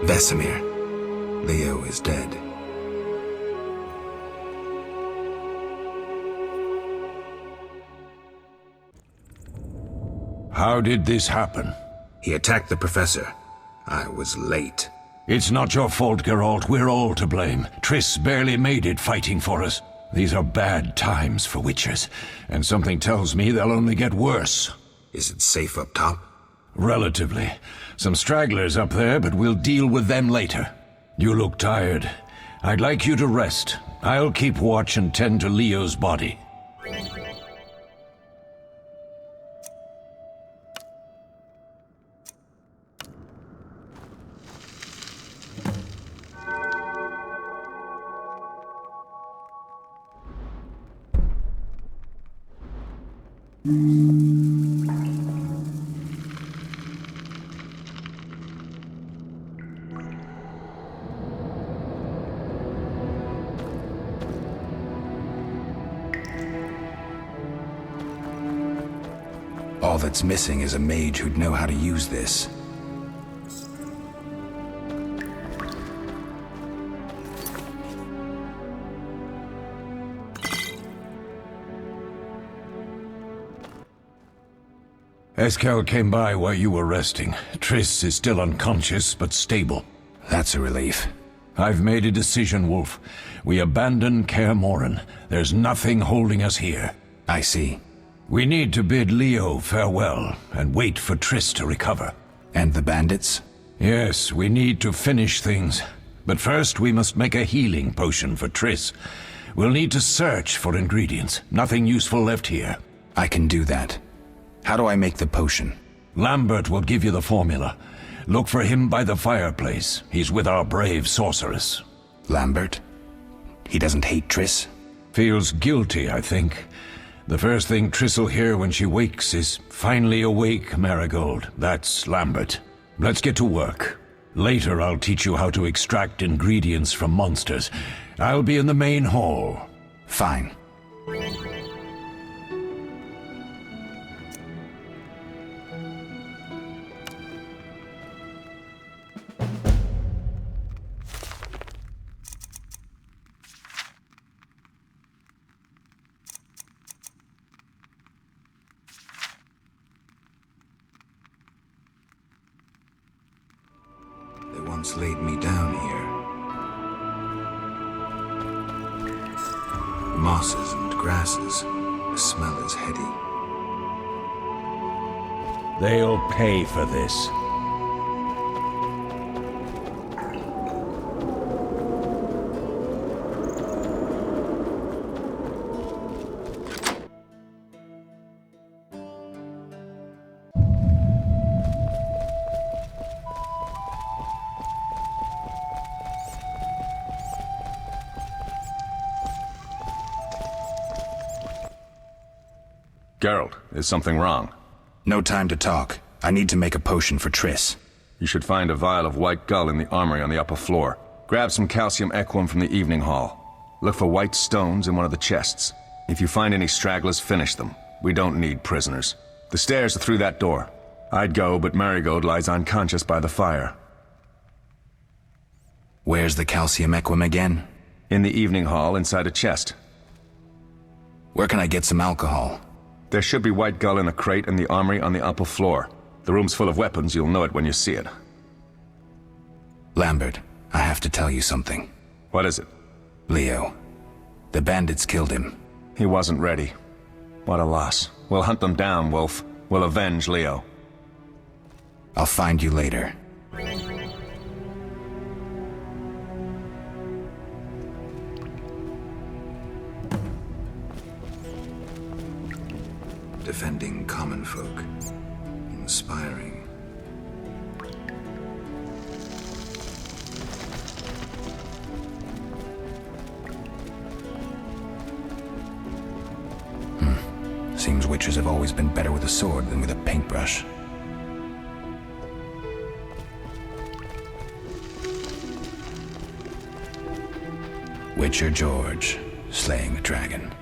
Vesemir. Leo is dead. How did this happen? He attacked the professor. I was late. It's not your fault, Geralt. We're all to blame. Triss barely made it fighting for us. These are bad times for witchers, and something tells me they'll only get worse. Is it safe up top? Relatively. Some stragglers up there, but we'll deal with them later. You look tired. I'd like you to rest. I'll keep watch and tend to Leo's body. All that's missing is a mage who'd know how to use this. Eskel came by while you were resting. Triss is still unconscious, but stable. That's a relief. I've made a decision, Wolf. We abandon Kaer Morhen. There's nothing holding us here. I see. We need to bid Leo farewell and wait for Triss to recover. And the bandits? Yes, we need to finish things. But first we must make a healing potion for Triss. We'll need to search for ingredients. Nothing useful left here. I can do that. How do I make the potion? Lambert will give you the formula. Look for him by the fireplace. He's with our brave sorceress. Lambert? He doesn't hate Triss? Feels guilty, I think. The first thing Triss will hear when she wakes is, "Finally awake, Marigold." That's Lambert. Let's get to work. Later I'll teach you how to extract ingredients from monsters. I'll be in the main hall. Fine. They once laid me down here. Mosses and grasses. The smell is heady. They'll pay for this. Geralt, is something wrong? No time to talk. I need to make a potion for Triss. You should find a vial of white gull in the armory on the upper floor. Grab some calcium equum from the evening hall. Look for white stones in one of the chests. If you find any stragglers, finish them. We don't need prisoners. The stairs are through that door. I'd go, but Marigold lies unconscious by the fire. Where's the calcium equum again? In the evening hall, inside a chest. Where can I get some alcohol? There should be white gull in a crate in the armory on the upper floor. The room's full of weapons, you'll know it when you see it. Lambert, I have to tell you something. What is it? Leo. The bandits killed him. He wasn't ready. What a loss. We'll hunt them down, Wolf. We'll avenge Leo. I'll find you later. Defending common folk. Inspiring. Seems witchers have always been better with a sword than with a paintbrush. Witcher George, slaying a dragon.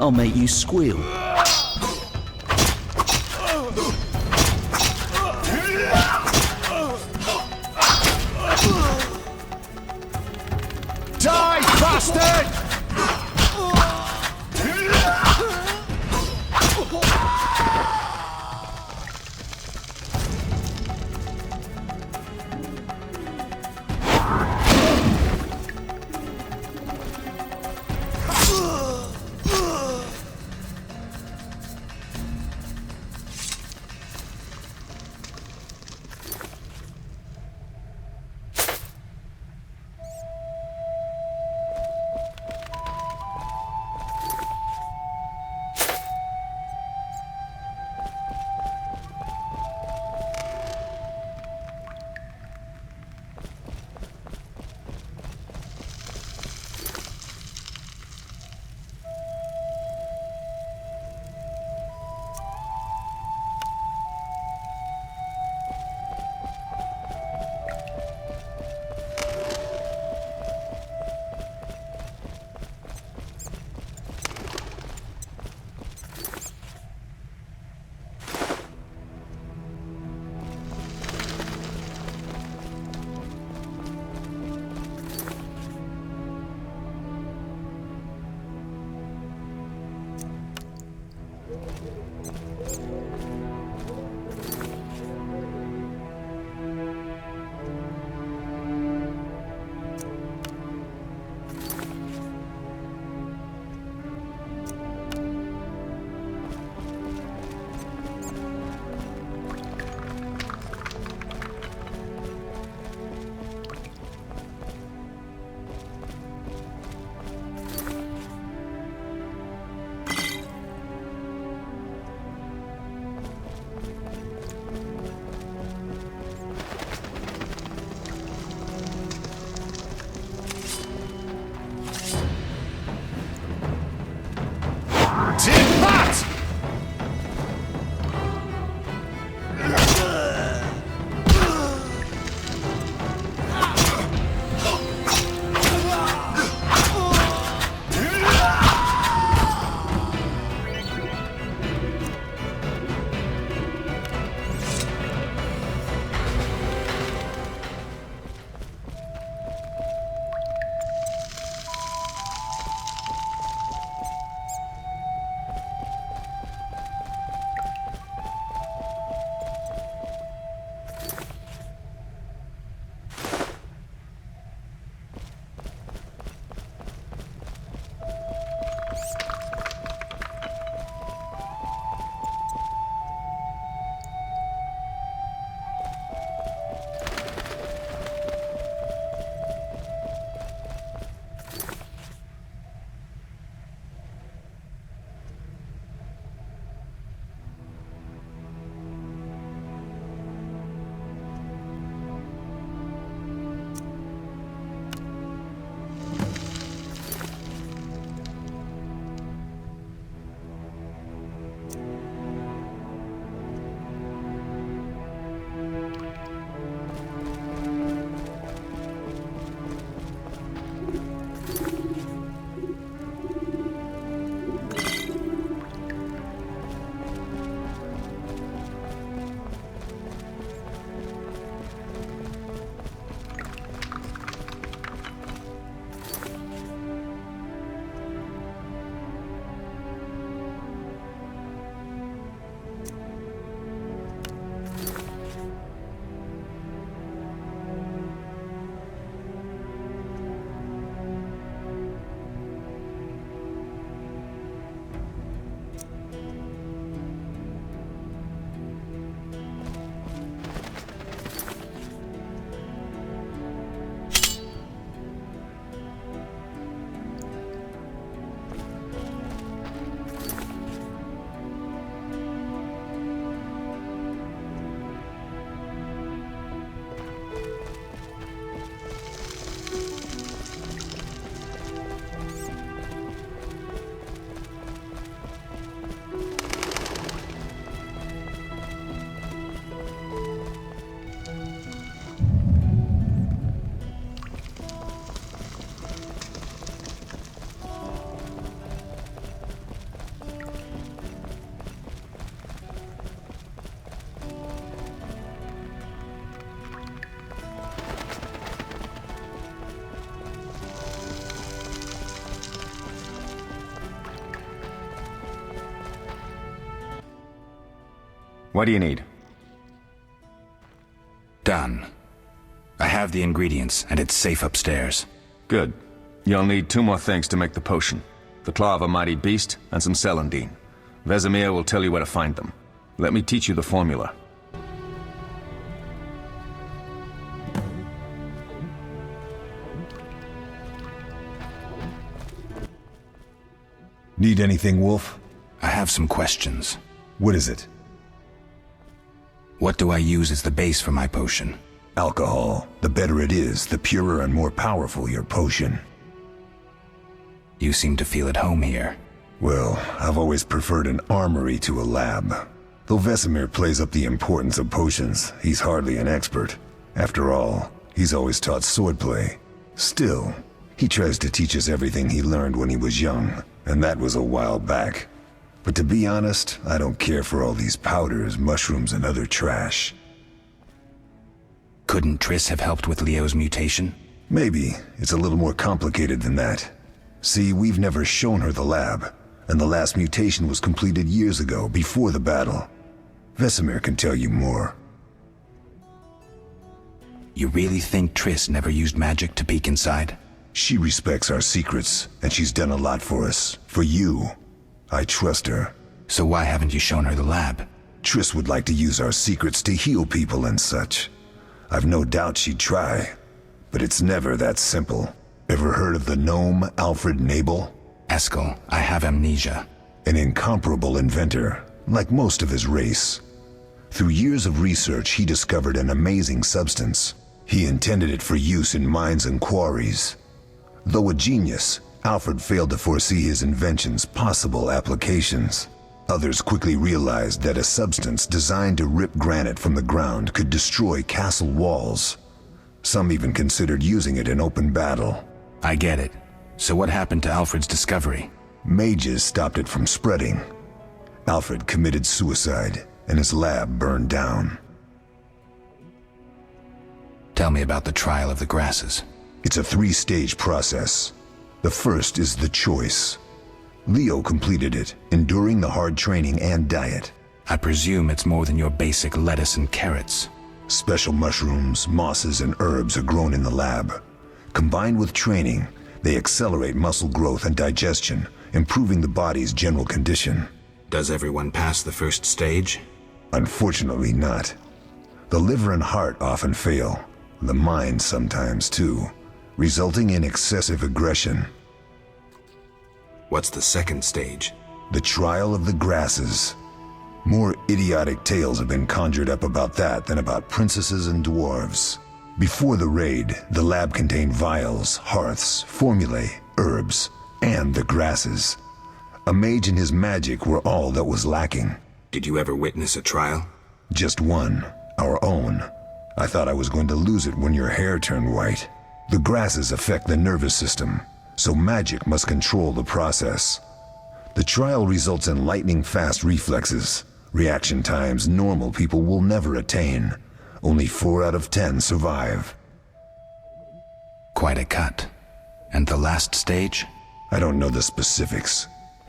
I'll make you squeal. Die, bastard! What do you need? Done. I have the ingredients, and it's safe upstairs. Good. You'll need 2 more things to make the potion. The claw of a mighty beast, and some celandine. Vesemir will tell you where to find them. Let me teach you the formula. Need anything, Wolf? I have some questions. What is it? What do I use as the base for my potion? Alcohol. The better it is, the purer and more powerful your potion. You seem to feel at home here. Well, I've always preferred an armory to a lab. Though Vesemir plays up the importance of potions, he's hardly an expert. After all, he's always taught swordplay. Still, he tries to teach us everything he learned when he was young, and that was a while back. But to be honest, I don't care for all these powders, mushrooms, and other trash. Couldn't Triss have helped with Leo's mutation? Maybe. It's a little more complicated than that. See, we've never shown her the lab, and the last mutation was completed years ago, before the battle. Vesemir can tell you more. You really think Triss never used magic to peek inside? She respects our secrets, and she's done a lot for us. For you. I trust her. So why haven't you shown her the lab? Triss would like to use our secrets to heal people and such. I've no doubt she'd try, but it's never that simple. Ever heard of the gnome Alfred Nabel? Eskel, I have amnesia. An incomparable inventor, like most of his race. Through years of research, he discovered an amazing substance. He intended it for use in mines and quarries. Though a genius, Alfred failed to foresee his invention's possible applications. Others quickly realized that a substance designed to rip granite from the ground could destroy castle walls. Some even considered using it in open battle. I get it. So what happened to Alfred's discovery? Mages stopped it from spreading. Alfred committed suicide, and his lab burned down. Tell me about the trial of the grasses. It's a 3-stage process. The first is the choice. Leo completed it, enduring the hard training and diet. I presume it's more than your basic lettuce and carrots. Special mushrooms, mosses, and herbs are grown in the lab. Combined with training, they accelerate muscle growth and digestion, improving the body's general condition. Does everyone pass the first stage? Unfortunately not. The liver and heart often fail, the mind sometimes too, resulting in excessive aggression. What's the second stage? The trial of the grasses. More idiotic tales have been conjured up about that than about princesses and dwarves. Before the raid, the lab contained vials, hearths, formulae, herbs, and the grasses. A mage and his magic were all that was lacking. Did you ever witness a trial? Just one, our own. I thought I was going to lose it when your hair turned white. The grasses affect the nervous system, so magic must control the process. The trial results in lightning-fast reflexes, reaction times normal people will never attain. Only 4 out of 10 survive. Quite a cut. And the last stage? I don't know the specifics.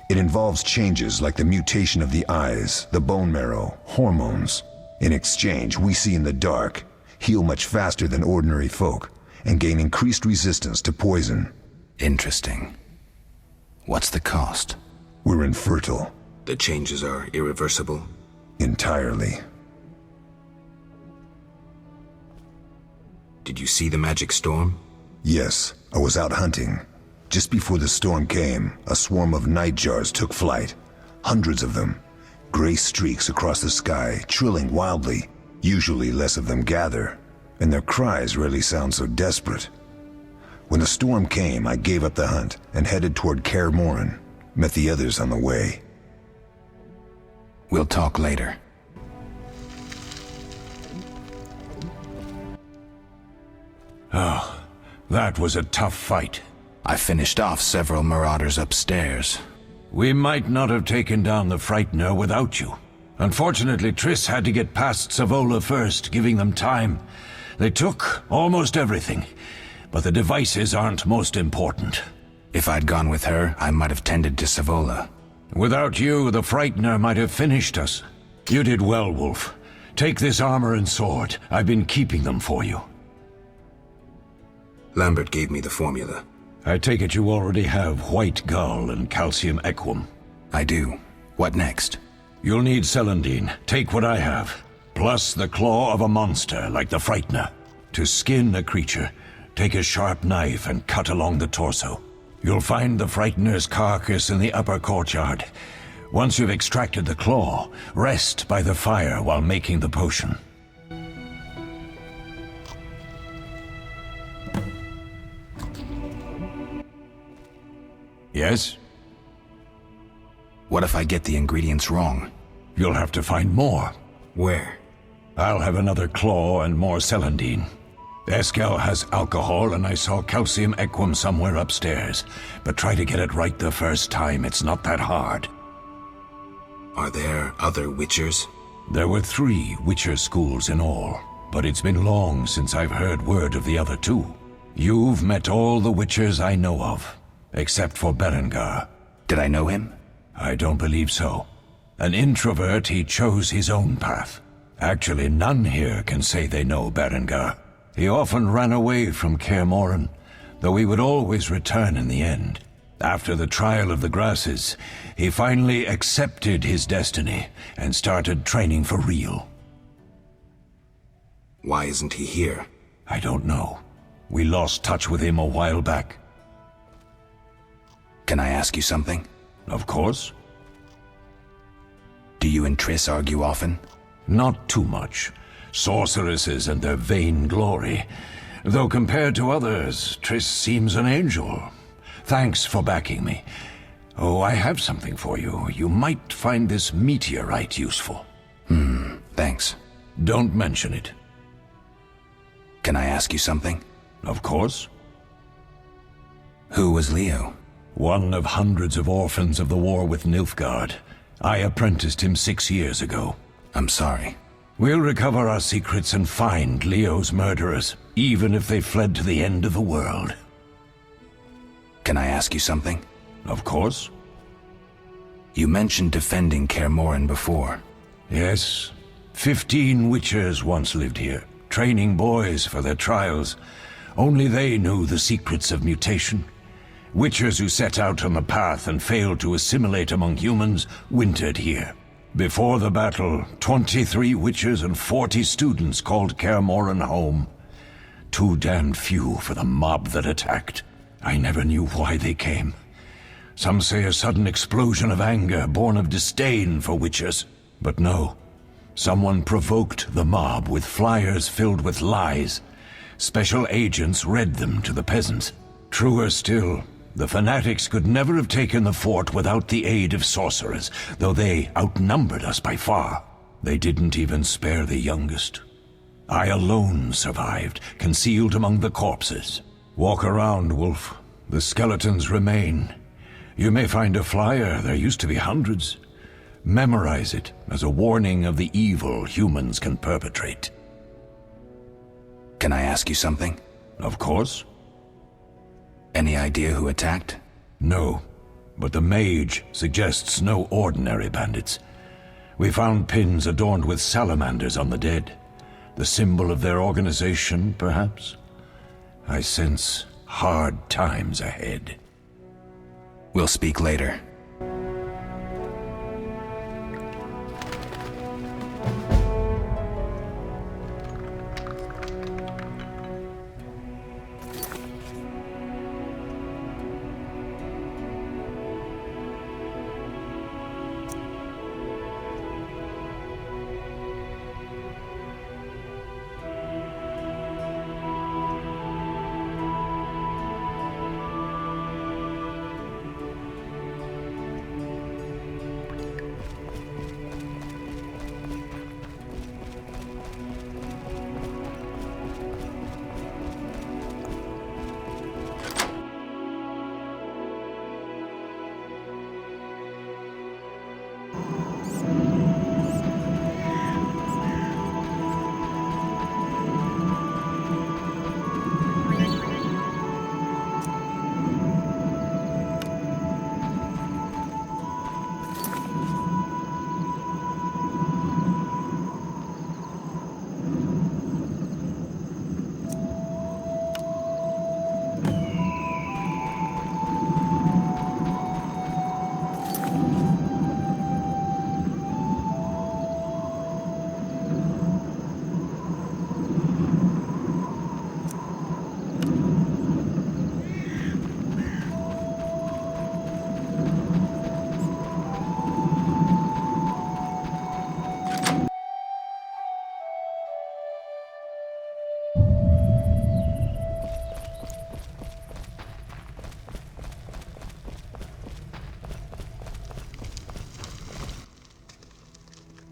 It involves changes like the mutation of the eyes, the bone marrow, hormones. In exchange, we see in the dark, heal much faster than ordinary folk, and gain increased resistance to poison. Interesting. What's the cost? We're infertile. The changes are irreversible? Entirely. Did you see the magic storm? Yes, I was out hunting. Just before the storm came, a swarm of nightjars took flight. Hundreds of them. Gray streaks across the sky, trilling wildly. Usually less of them gather, and their cries rarely sound so desperate. When the storm came, I gave up the hunt and headed toward Kaer Morhen. Met the others on the way. We'll talk later. Oh, that was a tough fight. I finished off several marauders upstairs. We might not have taken down the Frightener without you. Unfortunately, Triss had to get past Savola first, giving them time. They took almost everything, but the devices aren't most important. If I'd gone with her, I might have tended to Savola. Without you, the Frightener might have finished us. You did well, Wolf. Take this armor and sword. I've been keeping them for you. Lambert gave me the formula. I take it you already have white gull and calcium equum. I do. What next? You'll need celandine. Take what I have. Plus the claw of a monster like the Frightener. To skin a creature, take a sharp knife and cut along the torso. You'll find the Frightener's carcass in the upper courtyard. Once you've extracted the claw, rest by the fire while making the potion. Yes? What if I get the ingredients wrong? You'll have to find more. Where? I'll have another claw and more celandine. Eskel has alcohol, and I saw calcium equum somewhere upstairs. But try to get it right the first time. It's not that hard. Are there other Witchers? There were 3 Witcher schools in all, but it's been long since I've heard word of the other 2. You've met all the Witchers I know of, except for Berengar. Did I know him? I don't believe so. An introvert, he chose his own path. Actually, none here can say they know Berengar. He often ran away from Kaer Morhen, though he would always return in the end. After the trial of the grasses, he finally accepted his destiny and started training for real. Why isn't he here? I don't know. We lost touch with him a while back. Can I ask you something? Of course. Do you and Triss argue often? Not too much. Sorceresses and their vain glory. Though compared to others, Triss seems an angel. Thanks for backing me. Oh, I have something for you. You might find this meteorite useful. Thanks. Don't mention it. Can I ask you something? Of course. Who was Leo? One of hundreds of orphans of the war with Nilfgaard. I apprenticed him 6 years ago. I'm sorry. We'll recover our secrets and find Leo's murderers, even if they fled to the end of the world. Can I ask you something? Of course. You mentioned defending Kaer Morhen before. Yes. 15 Witchers once lived here, training boys for their trials. Only they knew the secrets of mutation. Witchers who set out on the path and failed to assimilate among humans wintered here. Before the battle, 23 Witchers and 40 students called Kaer Morhen home. Too damned few for the mob that attacked. I never knew why they came. Some say a sudden explosion of anger born of disdain for Witchers. But no. Someone provoked the mob with flyers filled with lies. Special agents read them to the peasants. Truer still, the fanatics could never have taken the fort without the aid of sorcerers, though they outnumbered us by far. They didn't even spare the youngest. I alone survived, concealed among the corpses. Walk around, Wolf. The skeletons remain. You may find a flyer, there used to be hundreds. Memorize it as a warning of the evil humans can perpetrate. Can I ask you something? Of course. Any idea who attacked? No, but the mage suggests no ordinary bandits. We found pins adorned with salamanders on the dead. The symbol of their organization, perhaps? I sense hard times ahead. We'll speak later.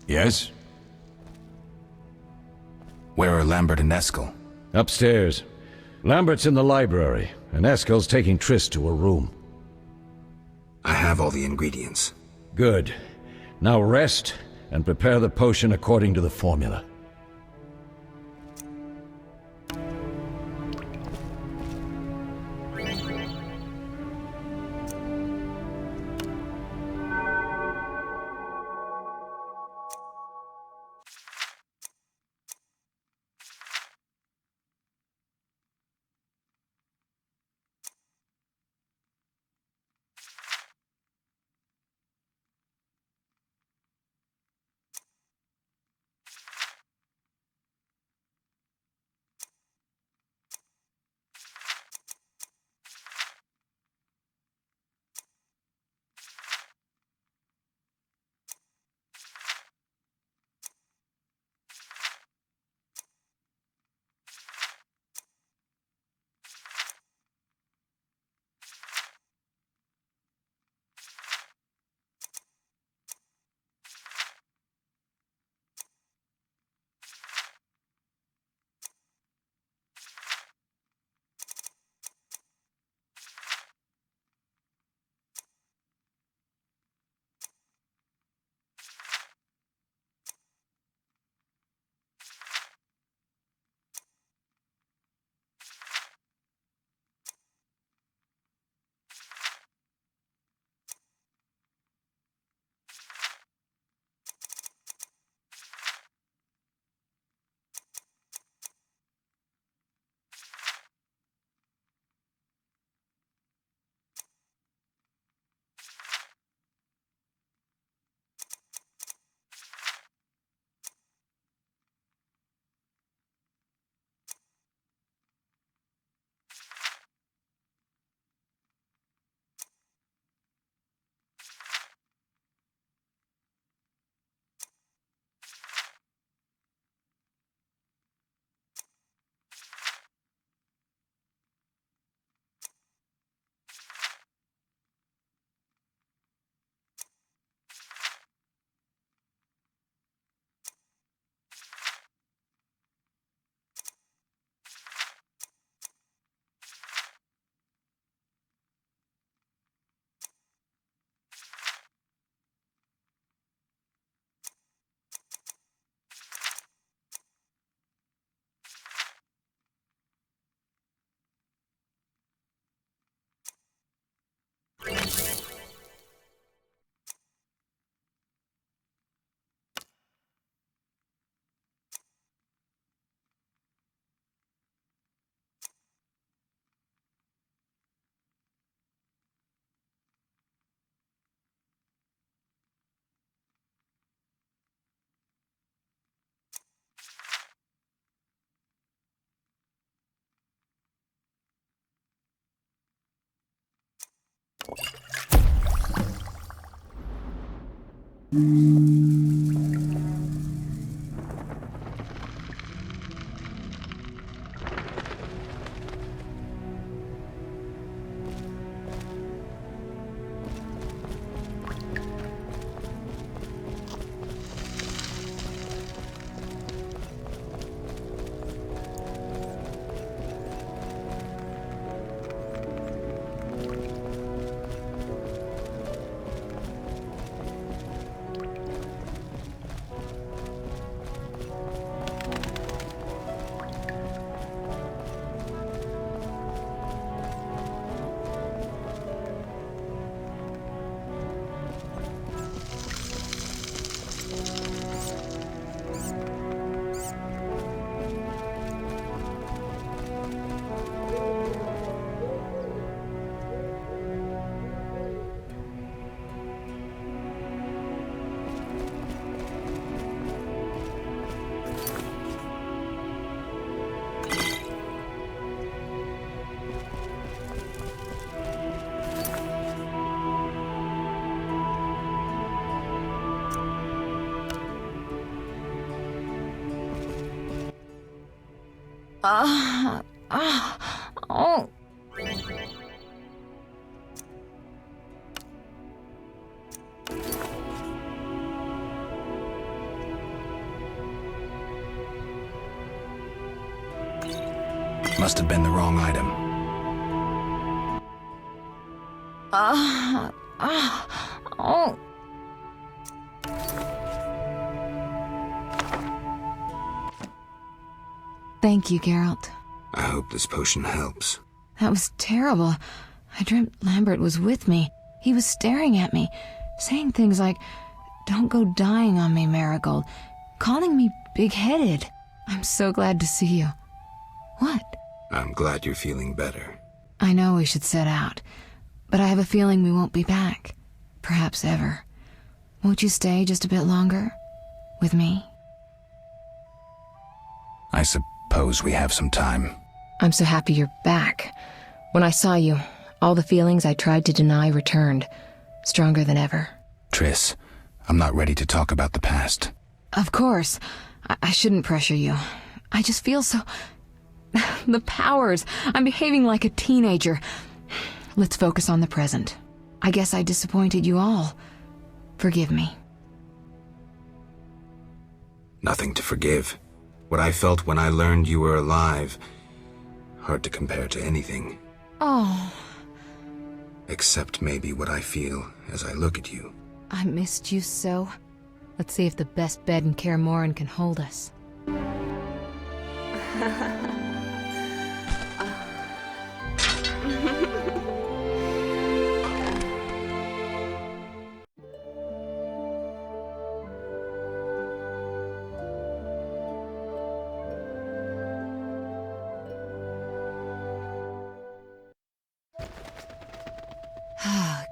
Yes? Where are Lambert and Eskel? Upstairs. Lambert's in the library, and Eskel's taking Triss to her room. I have all the ingredients. Good. Now rest, and prepare the potion according to the formula. Oh. Must have been the wrong item. Oh. Thank you, Geralt. I hope this potion helps. That was terrible. I dreamt Lambert was with me. He was staring at me, saying things like, "Don't go dying on me, Marigold," calling me big-headed. I'm so glad to see you. What? I'm glad you're feeling better. I know we should set out, but I have a feeling we won't be back. Perhaps ever. Won't you stay just a bit longer? With me? I suppose we have some time. I'm so happy you're back. When I saw you, all the feelings I tried to deny returned, stronger than ever. Triss, I'm not ready to talk about the past. Of course. I shouldn't pressure you. I just feel so... The powers. I'm behaving like a teenager. Let's focus on the present. I guess I disappointed you all. Forgive me. Nothing to forgive. What I felt when I learned you were alive, hard to compare to anything. Oh. Except maybe what I feel as I look at you. I missed you so. Let's see if the best bed in Kaer Morhen can hold us.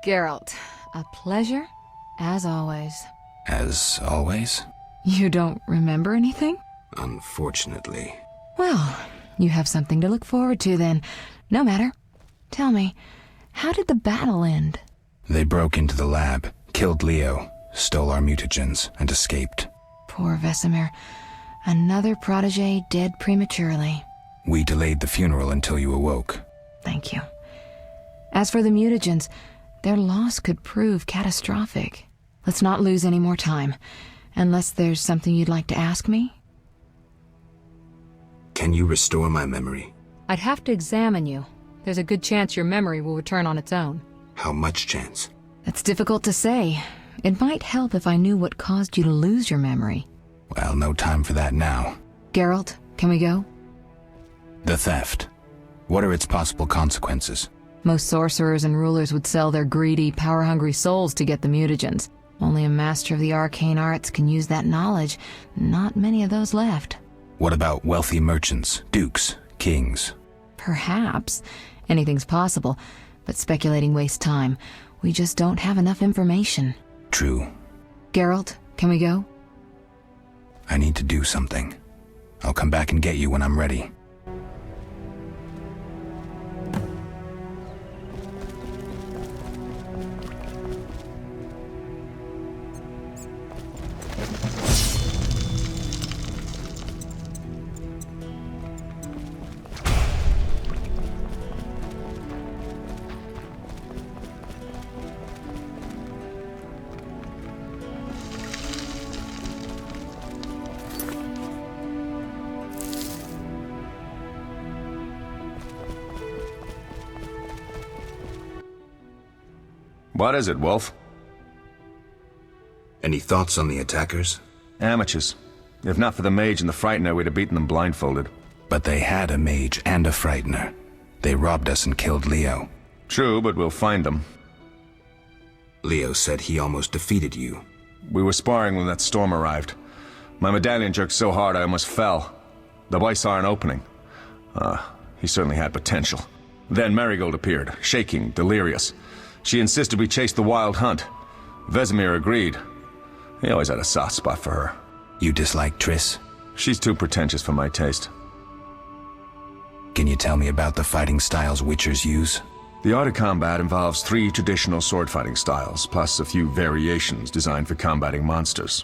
Geralt, a pleasure, as always. As always? You don't remember anything? Unfortunately. Well, you have something to look forward to then. No matter. Tell me, how did the battle end? They broke into the lab, killed Leo, stole our mutagens, and escaped. Poor Vesemir. Another protege dead prematurely. We delayed the funeral until you awoke. Thank you. As for the mutagens, their loss could prove catastrophic. Let's not lose any more time, unless there's something you'd like to ask me? Can you restore my memory? I'd have to examine you. There's a good chance your memory will return on its own. How much chance? It's difficult to say. It might help if I knew what caused you to lose your memory. Well, no time for that now. Geralt, can we go? The theft. What are its possible consequences? Most sorcerers and rulers would sell their greedy, power-hungry souls to get the mutagens. Only a master of the arcane arts can use that knowledge. Not many of those left. What about wealthy merchants, dukes, kings? Perhaps. Anything's possible, but speculating wastes time. We just don't have enough information. True. Geralt, can we go? I need to do something. I'll come back and get you when I'm ready. What is it, Wolf? Any thoughts on the attackers? Amateurs. If not for the mage and the frightener, we'd have beaten them blindfolded. But they had a mage and a frightener. They robbed us and killed Leo. True, but we'll find them. Leo said he almost defeated you. We were sparring when that storm arrived. My medallion jerked so hard I almost fell. The boy saw an opening. He certainly had potential. Then Marigold appeared, shaking, delirious. She insisted we chase the wild hunt. Vesemir agreed. He always had a soft spot for her. You dislike Triss? She's too pretentious for my taste. Can you tell me about the fighting styles Witchers use? The art of combat involves 3 traditional sword-fighting styles, plus a few variations designed for combating monsters.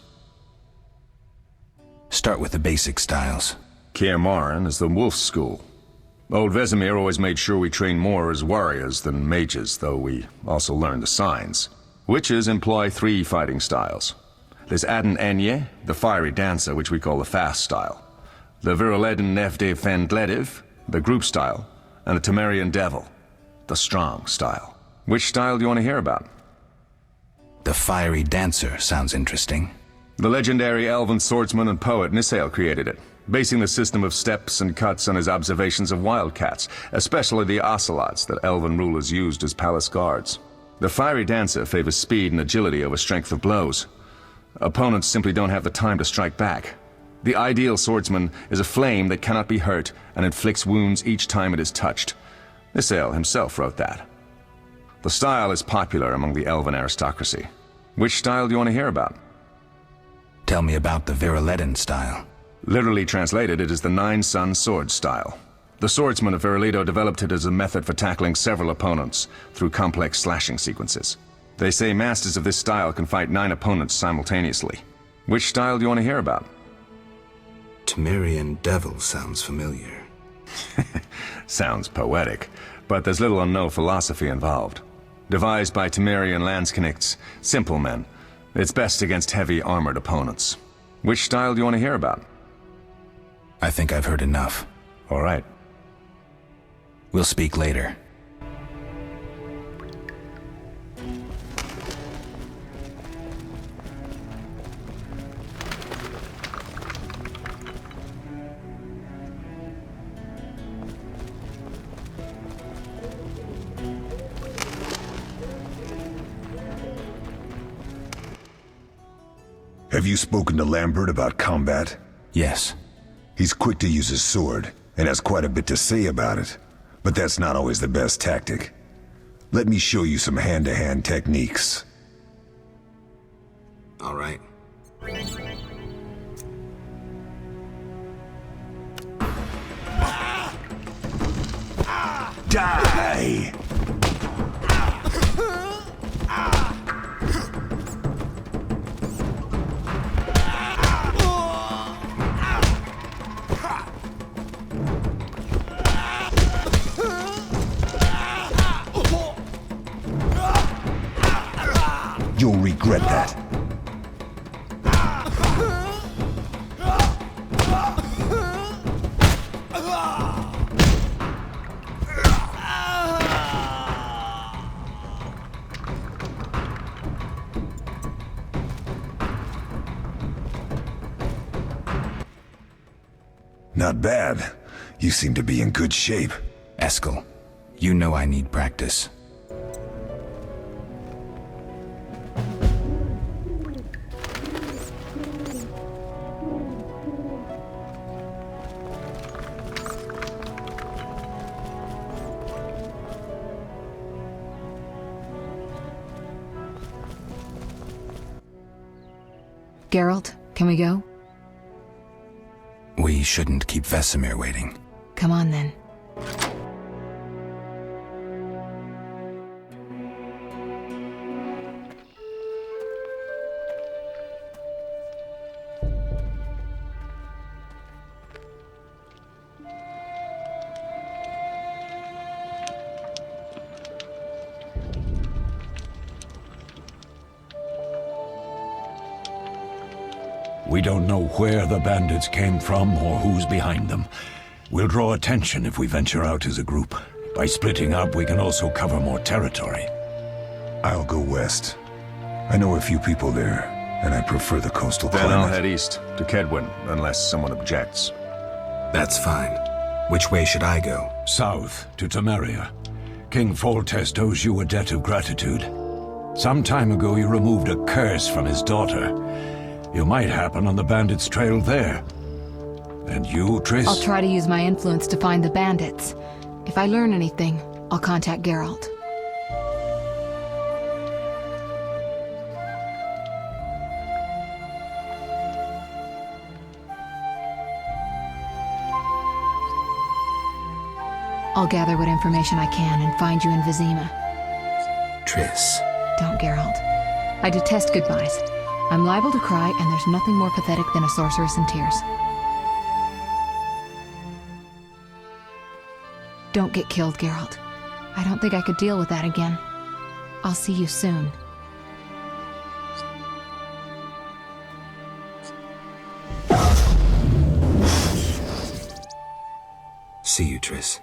Start with the basic styles. Kaer Morhen is the wolf school. Old Vesemir always made sure we trained more as warriors than mages, though we also learned the signs. Witches employ 3 fighting styles. There's Aden the fiery dancer, which we call the fast style. The Viruleden Nef de Fendlediv, the group style, and the Temerian Devil, the strong style. Which style do you want to hear about? The fiery dancer sounds interesting. The legendary elven swordsman and poet Eskel created it, basing the system of steps and cuts on his observations of wildcats, especially the ocelots that elven rulers used as palace guards. The fiery dancer favors speed and agility over strength of blows. Opponents simply don't have the time to strike back. The ideal swordsman is a flame that cannot be hurt and inflicts wounds each time it is touched. Eskel himself wrote that. The style is popular among the elven aristocracy. Which style do you want to hear about? Tell me about the Viriletan style. Literally translated, it is the Nine-Sun Sword style. The swordsman of Virilido developed it as a method for tackling several opponents through complex slashing sequences. They say masters of this style can fight 9 opponents simultaneously. Which style do you want to hear about? Temerian Devil sounds familiar. Sounds poetic, but there's little or no philosophy involved. Devised by Temerian landsknechts, simple men. It's best against heavy armored opponents. Which style do you want to hear about? I think I've heard enough. All right. We'll speak later. Have you spoken to Lambert about combat? Yes. He's quick to use his sword, and has quite a bit to say about it. But that's not always the best tactic. Let me show you some hand-to-hand techniques. All right. Die! You'll regret that. Not bad. You seem to be in good shape. Eskel, you know I need practice. Geralt, can we go? We shouldn't keep Vesemir waiting. Come on then. We don't know where the bandits came from or who's behind them. We'll draw attention if we venture out as a group. By splitting up, we can also cover more territory. I'll go west. I know a few people there, and I prefer the coastal Then climate. I'll head east, to Kedwin, unless someone objects. That's fine. Which way should I go? South, to Temeria. King Foltest owes you a debt of gratitude. Some time ago you removed a curse from his daughter. You might happen on the bandits' trail there. And you, Triss? I'll try to use my influence to find the bandits. If I learn anything, I'll contact Geralt. I'll gather what information I can and find you in Vesemir. Triss. Don't, Geralt. I detest goodbyes. I'm liable to cry, and there's nothing more pathetic than a sorceress in tears. Don't get killed, Geralt. I don't think I could deal with that again. I'll see you soon. See you, Triss.